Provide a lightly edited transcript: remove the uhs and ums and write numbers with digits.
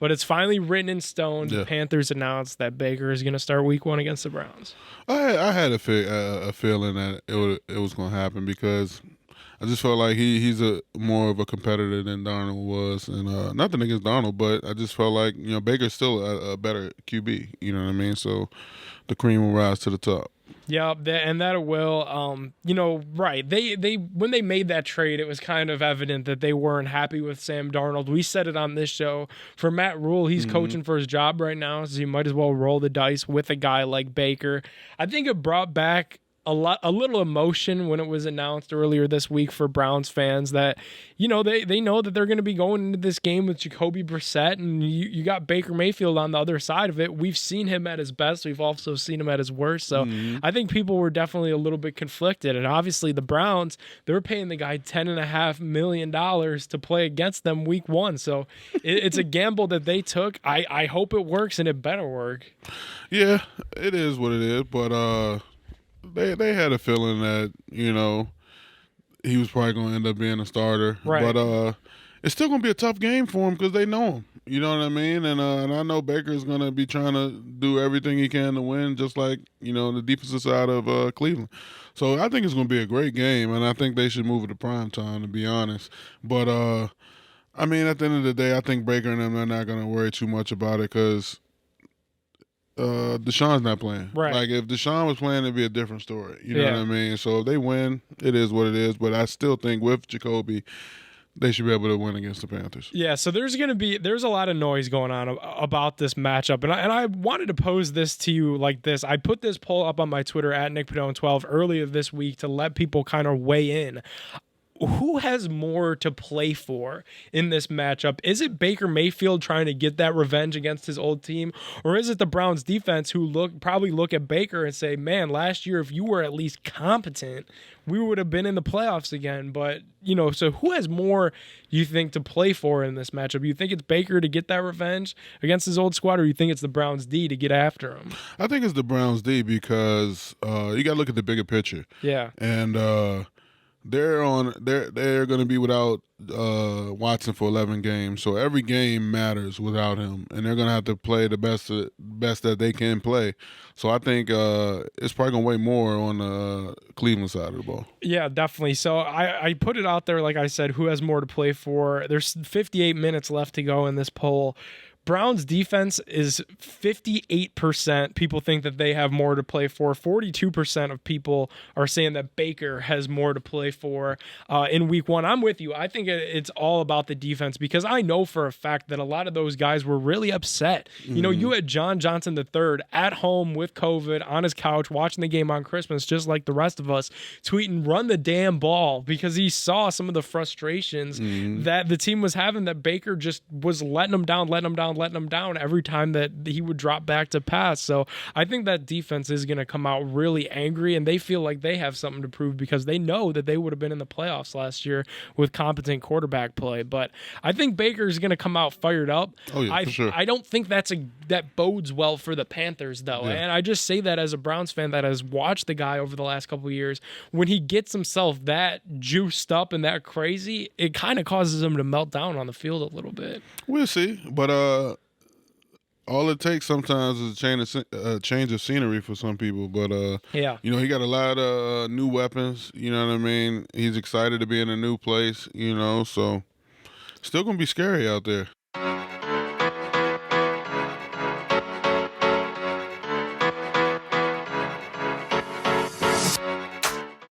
but it's finally written in stone. Yeah. The Panthers announced that Baker is going to start Week 1 against the Browns. I had a feeling that it was going to happen because I just felt like he's a more of a competitor than Darnold was, and nothing against Darnold, but I just felt like Baker's still a better QB. You know what I mean? So the cream will rise to the top. Yeah, and that will. Right. They when they made that trade, it was kind of evident that they weren't happy with Sam Darnold. We said it on this show. For Matt Rule, he's coaching for his job right now, so you might as well roll the dice with a guy like Baker. I think it brought back a little emotion when it was announced earlier this week for Browns fans that, they know that they're going to be going into this game with Jacoby Brissett, and you got Baker Mayfield on the other side of it. We've seen him at his best. We've also seen him at his worst. So I think people were definitely a little bit conflicted. And obviously the Browns, they were paying the guy $10.5 million to play against them Week 1. So it's a gamble that they took. I hope it works, and it better work. Yeah, it is what it is, but they had a feeling that he was probably going to end up being a starter, right. But it's still going to be a tough game for him because they know him. You know what I mean? And I know Baker's going to be trying to do everything he can to win, just like the defensive side of Cleveland. So I think it's going to be a great game, and I think they should move it to prime time, to be honest. But I mean, at the end of the day, I think Baker and them are not going to worry too much about it because Deshaun's not playing. Right. Like, if Deshaun was playing, it'd be a different story. You know Yeah. what I mean? So if they win, it is what it is. But I still think with Jacoby, they should be able to win against the Panthers. Yeah, so there's a lot of noise going on about this matchup, and I wanted to pose this to you like this. I put this poll up on my Twitter at NickPedone12 earlier this week to let people kind of weigh in. Who has more to play for in this matchup? Is it Baker Mayfield trying to get that revenge against his old team? Or is it the Browns defense who probably look at Baker and say, man, last year, if you were at least competent, we would have been in the playoffs again. But, so who has more, you think, to play for in this matchup? You think it's Baker to get that revenge against his old squad, or you think it's the Browns D to get after him? I think it's the Browns D because you got to look at the bigger picture. Yeah. And they're going to be without Watson for 11 games, so every game matters without him, and they're going to have to play the best that they can play. So I think it's probably going to weigh more on the Cleveland side of the ball. Yeah, definitely. So I put it out there, like I said, who has more to play for? There's 58 minutes left to go in this poll. Browns defense is 58%. People think that they have more to play for. 42% of people are saying that Baker has more to play for in Week 1. I'm with you. I think it's all about the defense because I know for a fact that a lot of those guys were really upset. You had John Johnson III at home with COVID on his couch watching the game on Christmas, just like the rest of us, tweeting, run the damn ball, because he saw some of the frustrations that the team was having, that Baker just was letting them down every time that he would drop back to pass. So I think that defense is going to come out really angry, and they feel like they have something to prove because they know that they would have been in the playoffs last year with competent quarterback play. But I think Baker is going to come out fired up. Oh, yeah, for sure. I don't think that bodes well for the Panthers, though. Yeah. And I just say that as a Browns fan that has watched the guy over the last couple of years. When he gets himself that juiced up and that crazy, it kind of causes him to melt down on the field a little bit. We'll see. But all it takes sometimes is a change of scenery for some people. But yeah, he got a lot of new weapons. You know what I mean? He's excited to be in a new place. So still gonna be scary out there.